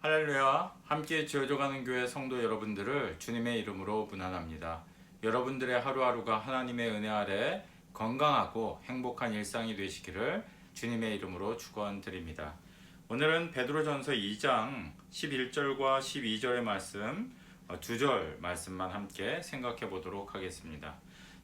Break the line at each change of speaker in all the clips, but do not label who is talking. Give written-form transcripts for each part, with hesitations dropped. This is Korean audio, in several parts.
할렐루야, 함께 지어져가는 교회 성도 여러분들을 주님의 이름으로 문안합니다. 여러분들의 하루하루가 하나님의 은혜 아래 건강하고 행복한 일상이 되시기를 주님의 이름으로 축원드립니다. 오늘은 베드로전서 2장 11절과 12절의 말씀, 두 절 말씀만 함께 생각해 보도록 하겠습니다.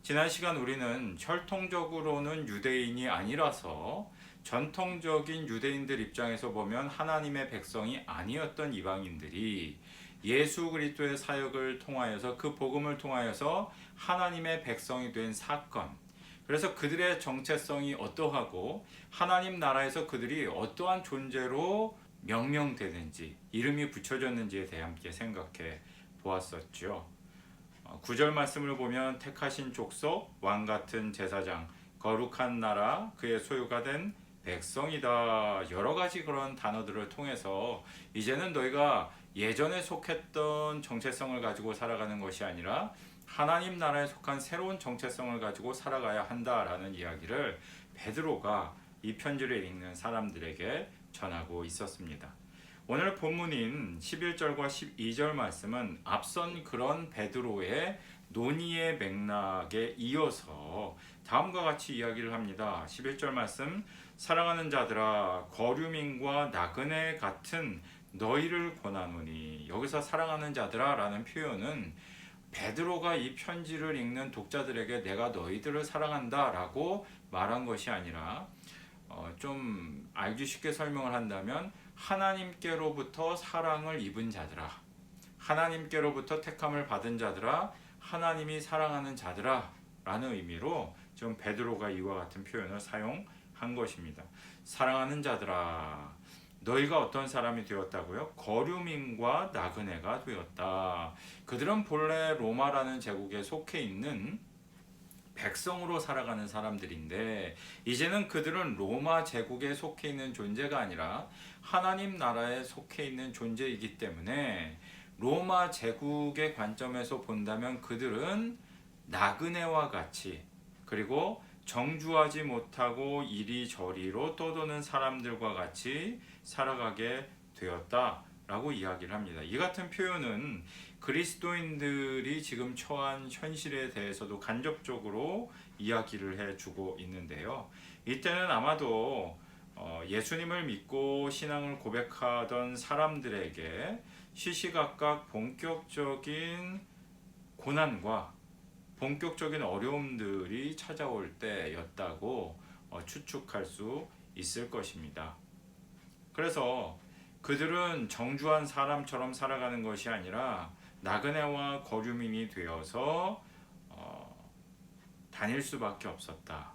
지난 시간 우리는 혈통적으로는 유대인이 아니라서 전통적인 유대인들 입장에서 보면 하나님의 백성이 아니었던 이방인들이 예수 그리스도의 사역을 통하여서 그 복음을 통하여서 하나님의 백성이 된 사건, 그래서 그들의 정체성이 어떠하고 하나님 나라에서 그들이 어떠한 존재로 명명되는지, 이름이 붙여졌는지에 대해 함께 생각해 보았었죠. 9절 말씀을 보면 택하신 족속, 왕같은 제사장, 거룩한 나라, 그의 소유가 된 백성이다. 여러 가지 그런 단어들을 통해서 이제는 너희가 예전에 속했던 정체성을 가지고 살아가는 것이 아니라 하나님 나라에 속한 새로운 정체성을 가지고 살아가야 한다라는 이야기를 베드로가 이 편지를 읽는 사람들에게 전하고 있었습니다. 오늘 본문인 11절과 12절 말씀은 앞선 그런 베드로의 논의의 맥락에 이어서 다음과 같이 이야기를 합니다. 11절 말씀, 사랑하는 자들아 거류민과 나그네 같은 너희를 권하노니, 여기서 사랑하는 자들아 라는 표현은 베드로가 이 편지를 읽는 독자들에게 내가 너희들을 사랑한다 라고 말한 것이 아니라 좀 알기 쉽게 설명을 한다면 하나님께로부터 사랑을 입은 자들아, 하나님께로부터 택함을 받은 자들아, 하나님이 사랑하는 자들아 라는 의미로 지금 베드로가 이와 같은 표현을 사용한 것입니다. 사랑하는 자들아, 너희가 어떤 사람이 되었다고요? 거류민과 나그네가 되었다. 그들은 본래 로마라는 제국에 속해 있는 백성으로 살아가는 사람들인데, 이제는 그들은 로마 제국에 속해 있는 존재가 아니라 하나님 나라에 속해 있는 존재이기 때문에 로마 제국의 관점에서 본다면 그들은 나그네와 같이, 그리고 정주하지 못하고 이리저리로 떠도는 사람들과 같이 살아가게 되었다라고 이야기를 합니다. 이 같은 표현은 그리스도인들이 지금 처한 현실에 대해서도 간접적으로 이야기를 해주고 있는데요. 이때는 아마도 예수님을 믿고 신앙을 고백하던 사람들에게 시시각각 본격적인 고난과 본격적인 어려움들이 찾아올 때였다고 추측할 수 있을 것입니다. 그래서 그들은 정주한 사람처럼 살아가는 것이 아니라 나그네와 거류민이 되어서 다닐 수밖에 없었다.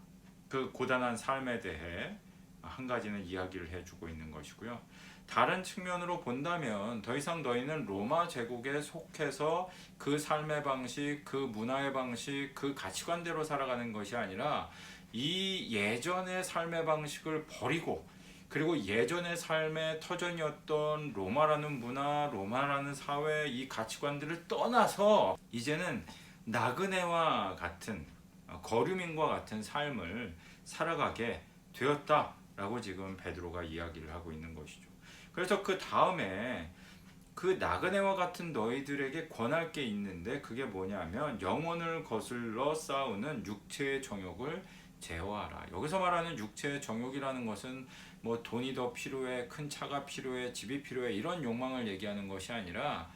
그 고단한 삶에 대해 한 가지는 이야기를 해주고 있는 것이고요. 다른 측면으로 본다면 더 이상 너희는 로마 제국에 속해서 그 삶의 방식, 그 문화의 방식, 그 가치관대로 살아가는 것이 아니라 이 예전의 삶의 방식을 버리고, 그리고 예전의 삶의 터전이었던 로마라는 문화, 로마라는 사회, 이 가치관들을 떠나서 이제는 나그네와 같은, 거류민과 같은 삶을 살아가게 되었다라고 지금 베드로가 이야기를 하고 있는 것이죠. 그래서 그 다음에 그 나그네와 같은 너희들에게 권할 게 있는데, 그게 뭐냐면 영혼을 거슬러 싸우는 육체의 정욕을 제어하라. 여기서 말하는 육체의 정욕이라는 것은 뭐 돈이 더 필요해, 큰 차가 필요해, 집이 필요해, 이런 욕망을 얘기하는 것이 아니라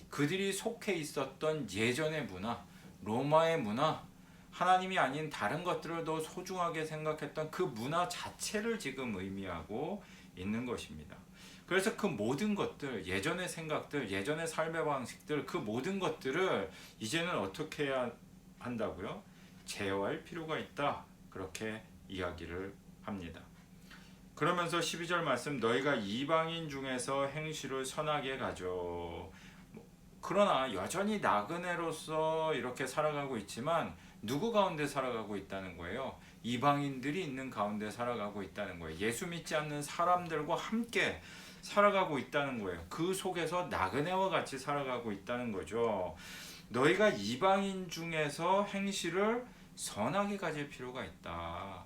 그들이 속해 있었던 예전의 문화, 로마의 문화, 하나님이 아닌 다른 것들을 더 소중하게 생각했던 그 문화 자체를 지금 의미하고 있는 것입니다. 그래서 그 모든 것들, 예전의 생각들, 예전의 삶의 방식들, 그 모든 것들을 이제는 어떻게 해야 한다고요? 제어할 필요가 있다. 그렇게 이야기를 합니다. 그러면서 12절 말씀, 너희가 이방인 중에서 행실을 선하게 가져. 그러나 여전히 나그네로서 이렇게 살아가고 있지만 누구 가운데 살아가고 있다는 거예요? 이방인들이 있는 가운데 살아가고 있다는 거예요. 예수 믿지 않는 사람들과 함께 살아가고 있다는 거예요. 그 속에서 나그네와 같이 살아가고 있다는 거죠. 너희가 이방인 중에서 행실을 선하게 가질 필요가 있다.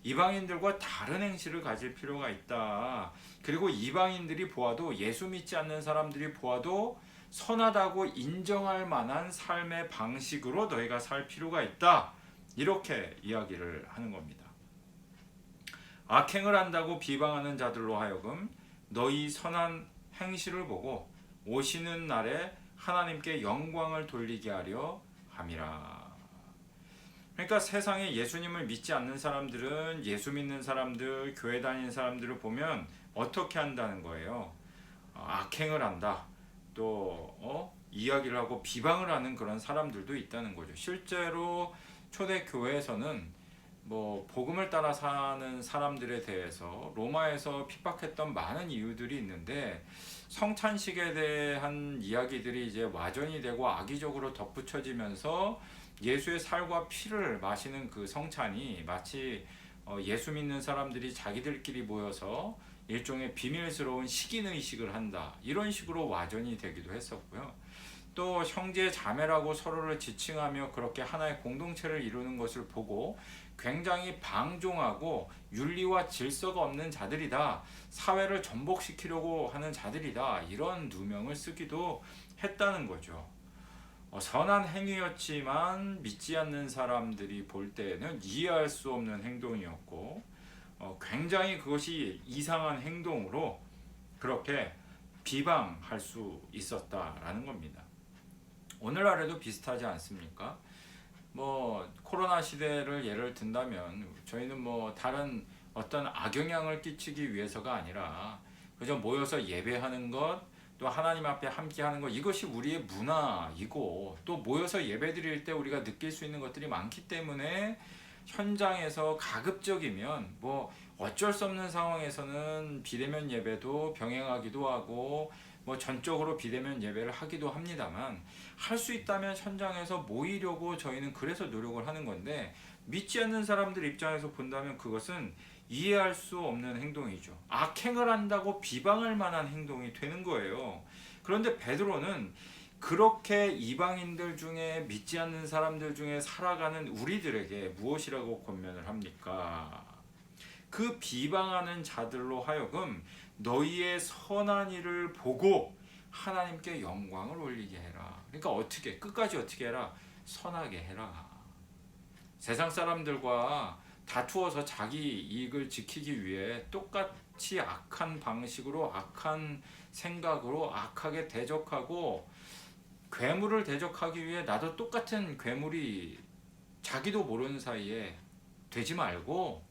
이방인들과 다른 행실을 가질 필요가 있다. 그리고 이방인들이 보아도, 예수 믿지 않는 사람들이 보아도 선하다고 인정할 만한 삶의 방식으로 너희가 살 필요가 있다. 이렇게 이야기를 하는 겁니다. 악행을 한다고 비방하는 자들로 하여금 너희 선한 행실을 보고 오시는 날에 하나님께 영광을 돌리게 하려 함이라. 그러니까 세상에 예수님을 믿지 않는 사람들은 예수 믿는 사람들, 교회 다니는 사람들을 보면 어떻게 한다는 거예요. 악행을 한다. 또 이야기를 하고 비방을 하는 그런 사람들도 있다는 거죠. 실제로 초대 교회에서는 복음을 따라 사는 사람들에 대해서 로마에서 핍박했던 많은 이유들이 있는데, 성찬식에 대한 이야기들이 이제 와전이 되고 악의적으로 덧붙여지면서 예수의 살과 피를 마시는 그 성찬이 마치 예수 믿는 사람들이 자기들끼리 모여서 일종의 비밀스러운 식인의식을 한다, 이런 식으로 와전이 되기도 했었고요. 또 형제 자매라고 서로를 지칭하며 그렇게 하나의 공동체를 이루는 것을 보고 굉장히 방종하고 윤리와 질서가 없는 자들이다, 사회를 전복시키려고 하는 자들이다, 이런 누명을 쓰기도 했다는 거죠. 선한 행위였지만 믿지 않는 사람들이 볼 때에는 이해할 수 없는 행동이었고, 굉장히 그것이 이상한 행동으로 그렇게 비방할 수 있었다라는 겁니다. 오늘날에도 비슷하지 않습니까? 코로나 시대를 예를 든다면 저희는 다른 어떤 악영향을 끼치기 위해서가 아니라 그저 모여서 예배하는 것, 또 하나님 앞에 함께 하는 것, 이것이 우리의 문화이고, 또 모여서 예배 드릴 때 우리가 느낄 수 있는 것들이 많기 때문에 현장에서 가급적이면 어쩔 수 없는 상황에서는 비대면 예배도 병행하기도 하고 전적으로 비대면 예배를 하기도 합니다만, 할 수 있다면 현장에서 모이려고 저희는 그래서 노력을 하는 건데, 믿지 않는 사람들 입장에서 본다면 그것은 이해할 수 없는 행동이죠. 악행을 한다고 비방할 만한 행동이 되는 거예요. 그런데 베드로는 그렇게 이방인들 중에, 믿지 않는 사람들 중에 살아가는 우리들에게 무엇이라고 권면을 합니까? 그 비방하는 자들로 하여금 너희의 선한 일을 보고 하나님께 영광을 올리게 해라. 그러니까 어떻게, 끝까지 어떻게 해라? 선하게 해라. 세상 사람들과 다투어서 자기 이익을 지키기 위해 똑같이 악한 방식으로, 악한 생각으로 악하게 대적하고, 괴물을 대적하기 위해 나도 똑같은 괴물이 자기도 모르는 사이에 되지 말고,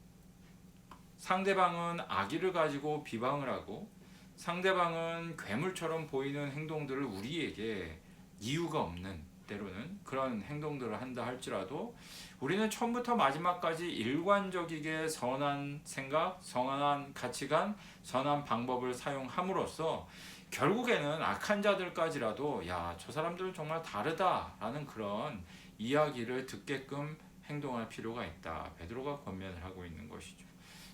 상대방은 악의를 가지고 비방을 하고 상대방은 괴물처럼 보이는 행동들을 우리에게 이유가 없는, 때로는 그런 행동들을 한다 할지라도 우리는 처음부터 마지막까지 일관적이게 선한 생각, 선한 가치관, 선한 방법을 사용함으로써 결국에는 악한 자들까지라도 야, 저 사람들은 정말 다르다라는 그런 이야기를 듣게끔 행동할 필요가 있다, 베드로가 권면을 하고 있는 것이죠.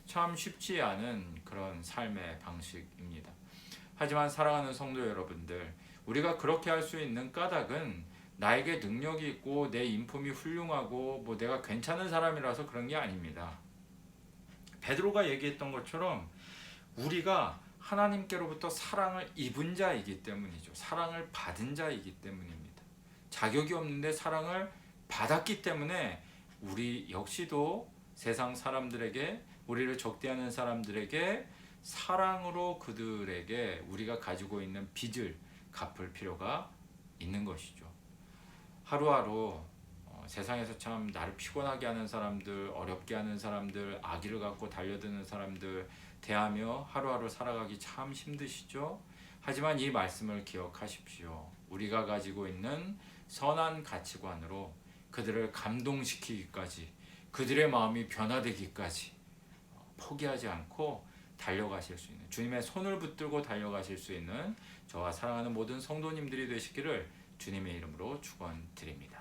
참 쉽지 않은 그런 삶의 방식입니다. 하지만 사랑하는 성도 여러분들, 우리가 그렇게 할 수 있는 까닭은 나에게 능력이 있고 내 인품이 훌륭하고 내가 괜찮은 사람이라서 그런 게 아닙니다. 베드로가 얘기했던 것처럼 우리가 하나님께로부터 사랑을 입은 자이기 때문이죠. 사랑을 받은 자이기 때문입니다. 자격이 없는데 사랑을 받았기 때문에 우리 역시도 세상 사람들에게, 우리를 적대하는 사람들에게 사랑으로 그들에게 우리가 가지고 있는 빚을 갚을 필요가 있는 것이죠. 하루하루 세상에서 참 나를 피곤하게 하는 사람들, 어렵게 하는 사람들, 악의를 갖고 달려드는 사람들 대하며 하루하루 살아가기 참 힘드시죠? 하지만 이 말씀을 기억하십시오. 우리가 가지고 있는 선한 가치관으로 그들을 감동시키기까지, 그들의 마음이 변화되기까지 포기하지 않고 달려가실 수 있는, 주님의 손을 붙들고 달려가실 수 있는 저와 사랑하는 모든 성도님들이 되시기를 주님의 이름으로 축원드립니다.